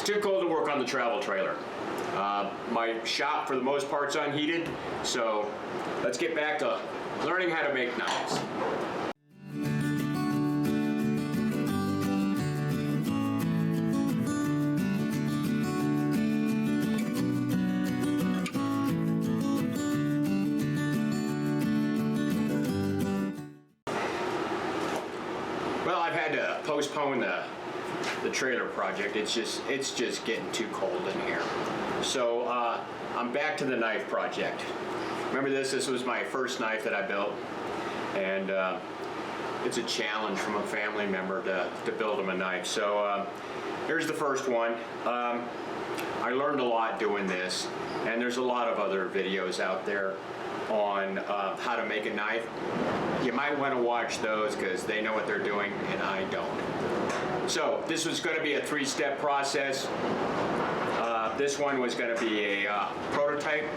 too cold to work on the travel trailer. My shop, for the most part, is unheated, so let's get back to learning how to make knives. Well, I've had to postpone the trailer project. It's just getting too cold in here. So I'm back to the knife project. Remember this was my first knife that I built, and it's a challenge from a family member to build him a knife. So here's the first one. I learned a lot doing this, and there's a lot of other videos out there on how to make a knife. You might want to watch those because they know what they're doing and I don't. So this was going to be a three-step process. This one was going to be a prototype.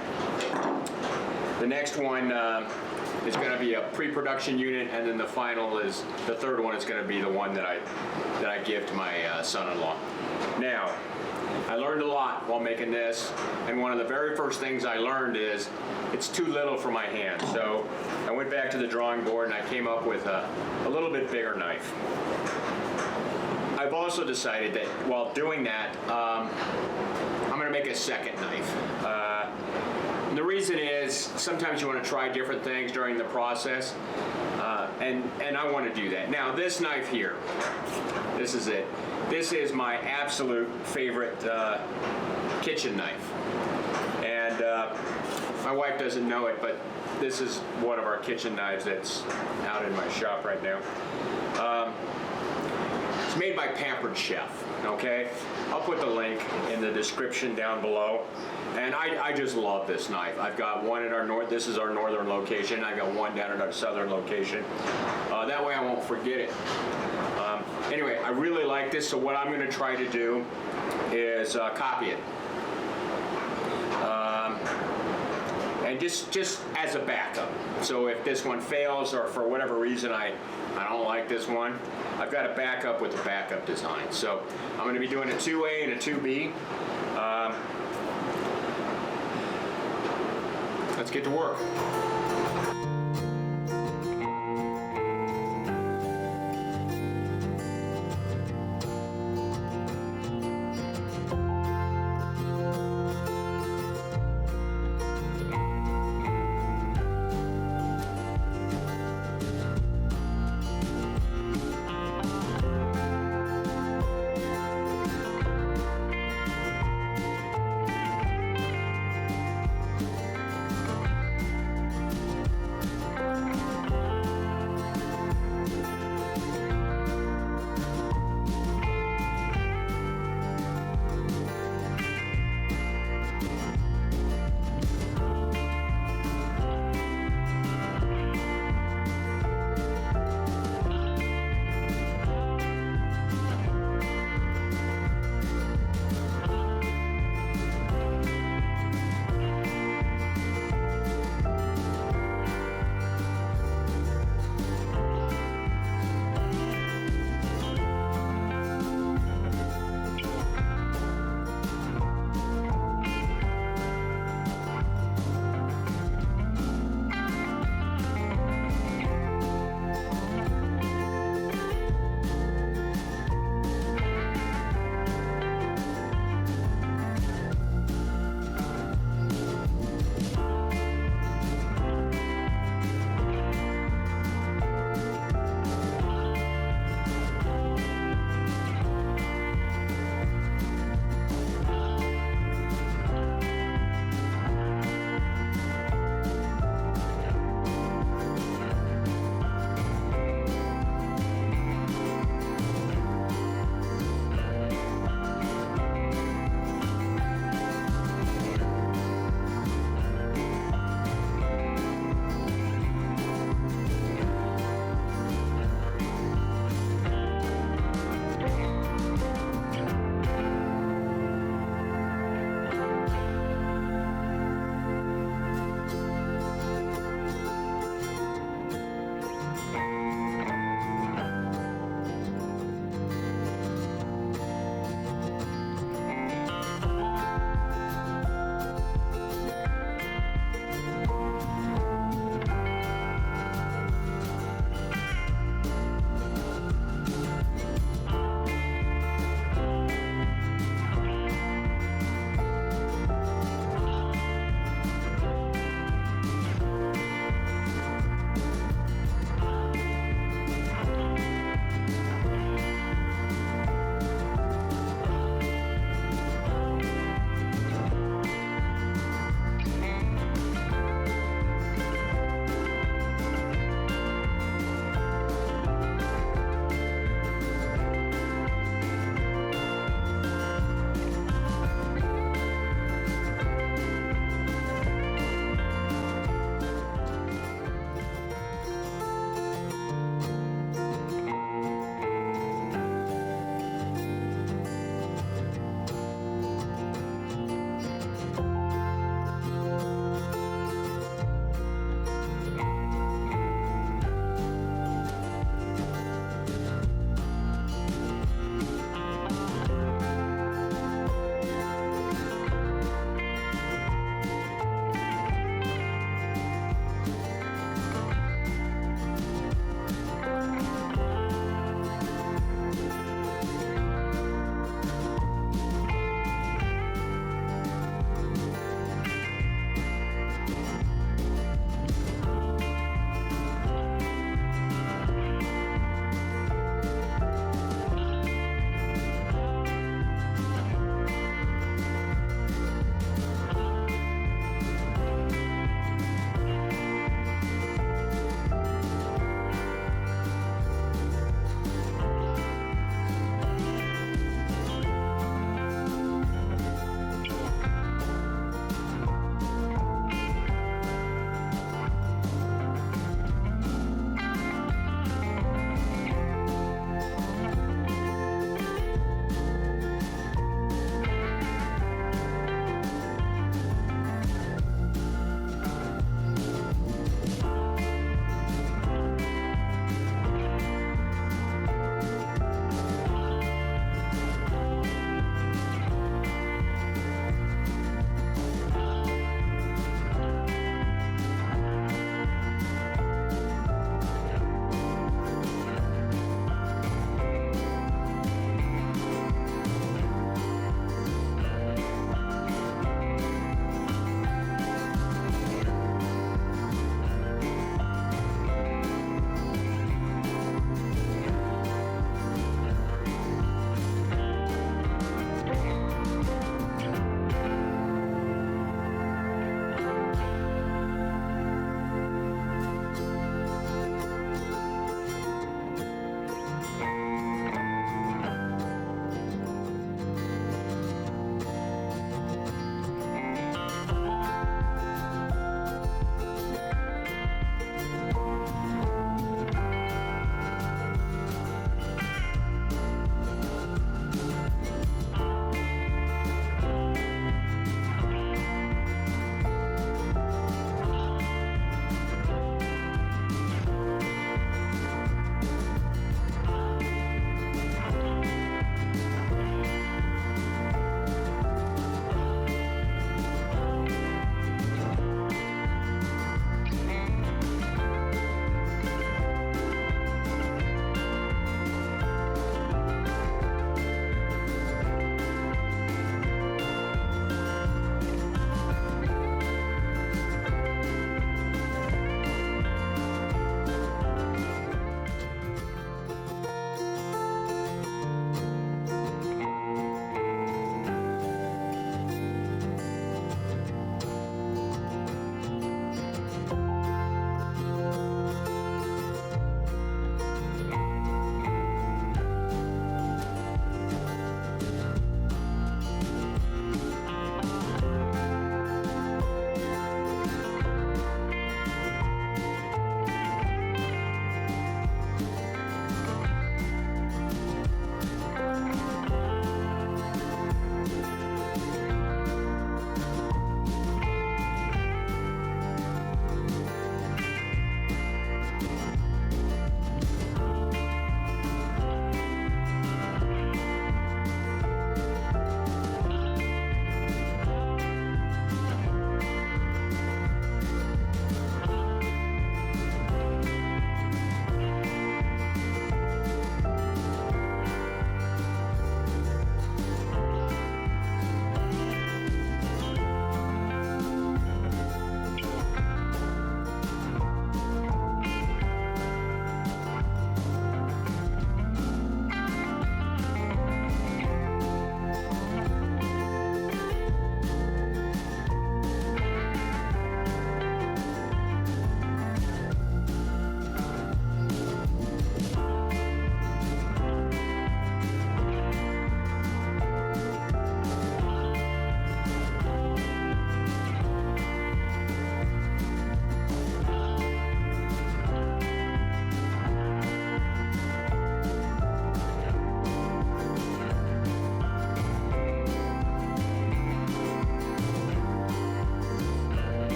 The next one is going to be a pre-production unit, and then the third one is going to be the one that I give to my son-in-law. Now, I learned a lot while making this, and one of the very first things I learned is it's too little for my hand. So I went back to the drawing board and I came up with a little bit bigger knife. I've also decided that while doing that, I'm going to make a second knife. And the reason is sometimes you want to try different things during the process, and I want to do that. Now this knife here, this is it. This is my absolute favorite kitchen knife, and my wife doesn't know it, but this is one of our kitchen knives that's out in my shop right now. It's made by Pampered Chef, okay? I'll put the link in the description down below. And I just love this knife. I've got one at this is our northern location. I've got one down at our southern location. That way I won't forget it. Anyway, I really like this, so what I'm going to try to do is copy it. And just as a backup. So if this one fails, or for whatever reason I don't like this one, I've got a backup with a backup design. So I'm going to be doing a 2A and a 2B. Let's get to work.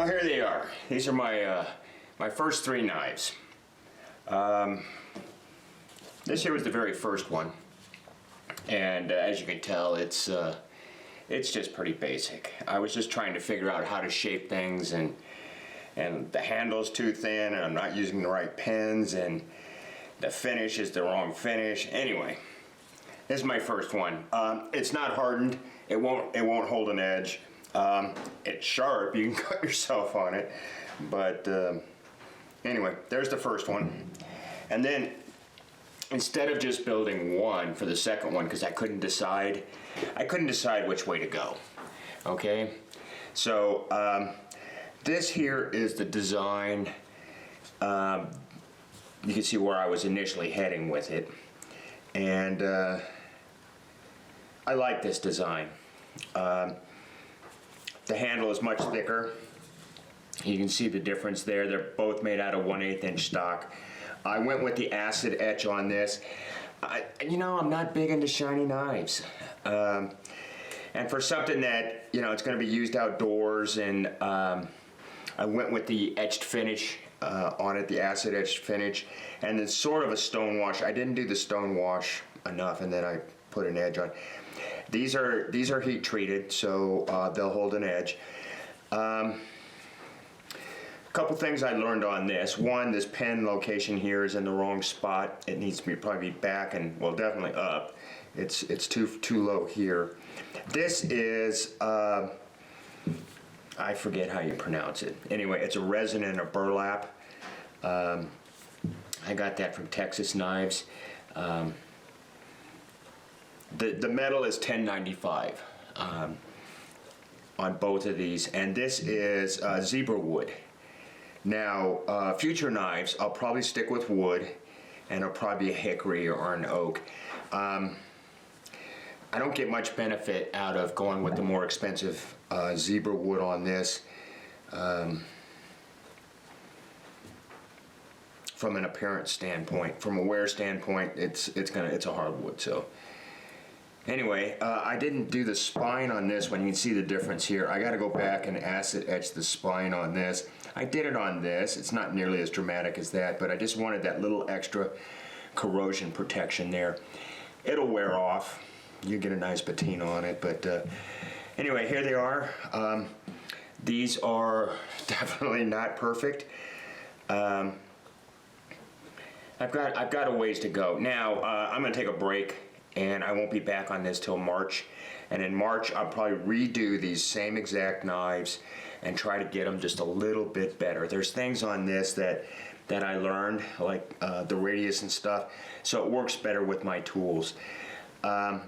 Well, here they are. These are my my first 3 knives. This here was the very first one, and as you can tell, it's just pretty basic. I was just trying to figure out how to shape things, and the handle's too thin, and I'm not using the right pins, and the finish is the wrong finish. Anyway, this is my first one. It's not hardened. It won't hold an edge. It's sharp. You can cut yourself on it, but anyway, there's the first one. And then instead of just building one for the second one, because I couldn't decide which way to go. Okay, so this here is the design. You can see where I was initially heading with it, and I like this design. The handle is much thicker. You can see the difference there. They're both made out of 1/8 inch stock. I went with the acid etch on this. You know, I'm not big into shiny knives. And for something that, you know, it's going to be used outdoors, and I went with the etched finish on it, the acid etched finish, and then sort of a stone wash. I didn't do the stone wash enough, and then I put an edge on. These are heat treated, so they'll hold an edge. Couple things I learned on this. One, this pen location here is in the wrong spot. It needs to be probably back and, well, definitely up. It's too low here. This is I forget how you pronounce it. Anyway, it's a resin and a burlap. I got that from Texas Knives. The metal is $10.95 on both of these, and this is zebra wood. Now, future knives, I'll probably stick with wood, and it'll probably be a hickory or an oak. I don't get much benefit out of going with the more expensive zebra wood on this. From an appearance standpoint, from a wear standpoint, it's a hardwood. So anyway, I didn't do the spine on this one. You can see the difference here. I got to go back and acid etch the spine on this. I did it on this. It's not nearly as dramatic as that, but I just wanted that little extra corrosion protection there. It'll wear off. You get a nice patina on it, but anyway, here they are. These are definitely not perfect. I've got a ways to go. Now, I'm going to take a break, and I won't be back on this till March. And in March, I'll probably redo these same exact knives and try to get them just a little bit better. There's things on this that I learned, like the radius and stuff, so it works better with my tools. And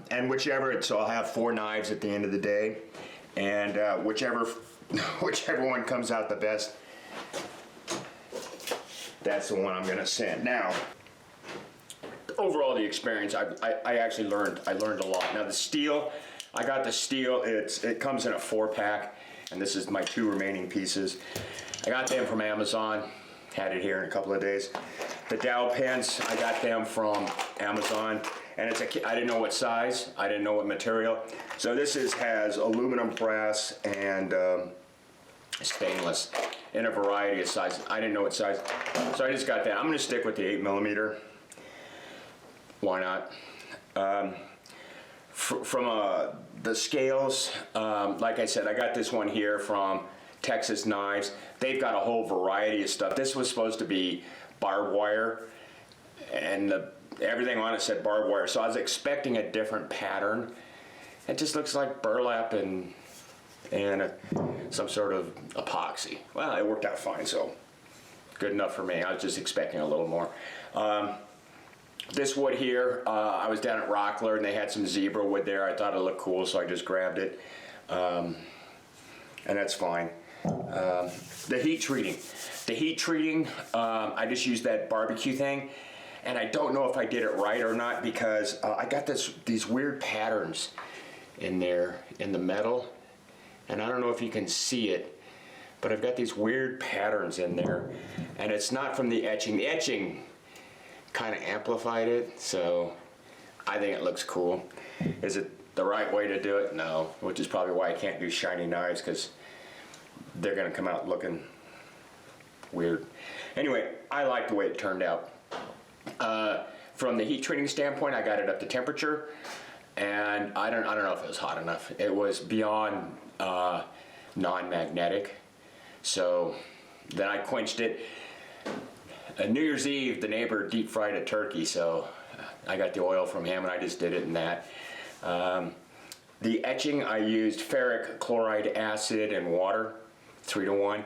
so I'll have 4 knives at the end of the day, and whichever one comes out the best, that's the one I'm going to send. Now, overall, the experience, I actually learned a lot. Now the steel, I got the steel. It comes in a 4-pack, and this is my 2 remaining pieces. I got them from Amazon. Had it here in a couple of days. The dowel pens, I got them from Amazon, and I didn't know what size, I didn't know what material. So this has aluminum, brass, and stainless in a variety of sizes. I didn't know what size, so I just got that. I'm going to stick with the 8mm. Why not? From the scales, like I said, I got this one here from Texas Knives. They've got a whole variety of stuff. This was supposed to be barbed wire, and everything on it said barbed wire, so I was expecting a different pattern. It just looks like burlap and some sort of epoxy. Well, it worked out fine, so good enough for me. I was just expecting a little more. This wood here, I was down at Rockler, and they had some zebra wood there. I thought it looked cool, so I just grabbed it, and that's fine. The heat treating, I just used that barbecue thing, and I don't know if I did it right or not, because I got these weird patterns in there in the metal, and I don't know if you can see it, but I've got these weird patterns in there, and it's not from the etching. The etching kind of amplified it, so I think it looks cool. Is it the right way to do it? No, which is probably why I can't do shiny knives, because they're gonna come out looking weird. Anyway, I like the way it turned out. From the heat treating standpoint, I got it up to temperature, and I don't know if it was hot enough. It was beyond non-magnetic. So then I quenched it. New Year's Eve, the neighbor deep fried a turkey, so I got the oil from him and I just did it in that. The etching, I used ferric chloride acid and water, 3 to 1.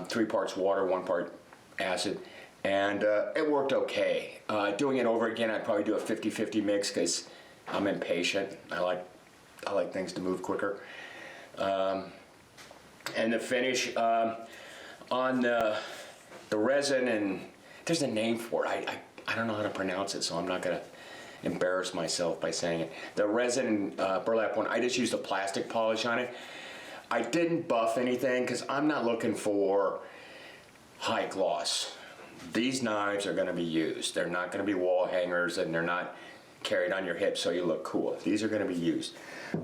3 parts water, 1 part acid, and it worked okay. Doing it over again, I'd probably do a 50-50 mix because I'm impatient. I like things to move quicker. And the finish on the resin, and there's a name for it. I don't know how to pronounce it, so I'm not gonna embarrass myself by saying it. The resin burlap one, I just used a plastic polish on it. I didn't buff anything because I'm not looking for high gloss. These knives are gonna be used. They're not gonna be wall hangers, and they're not carried on your hip so you look cool. These are gonna be used.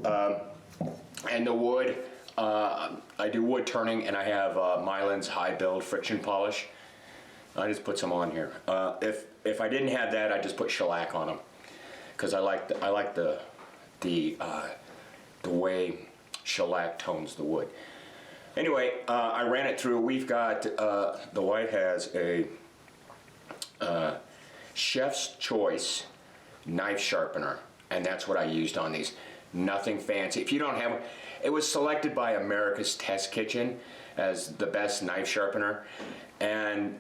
And the wood, I do wood turning, and I have Mylan's high build friction polish. I just put some on here. If I didn't have that, I'd just put shellac on them because I like the way shellac tones the wood. Anyway, I ran it through. We've got the wife has a Chef's Choice knife sharpener, and that's what I used on these. Nothing fancy. If you don't have, it was selected by America's Test Kitchen as the best knife sharpener, and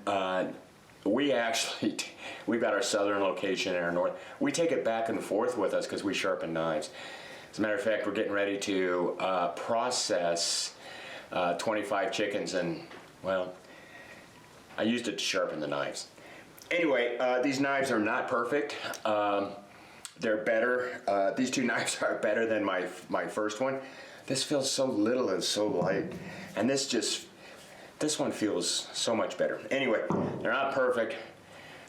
we've got our southern location and our north. We take it back and forth with us because we sharpen knives. As a matter of fact, we're getting ready to process 25 chickens, and well, I used it to sharpen the knives. Anyway, these knives are not perfect. They're better. These 2 knives are better than my first one. This feels so little and so light, and this one feels so much better. Anyway, they're not perfect,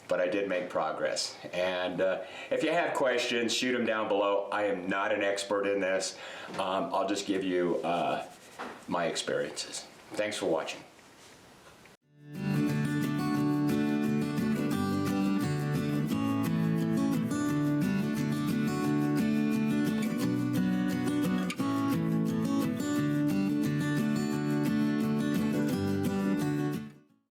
but I did make progress. And if you have questions, shoot them down below. I am not an expert in this. I'll just give you my experiences. Thanks for watching.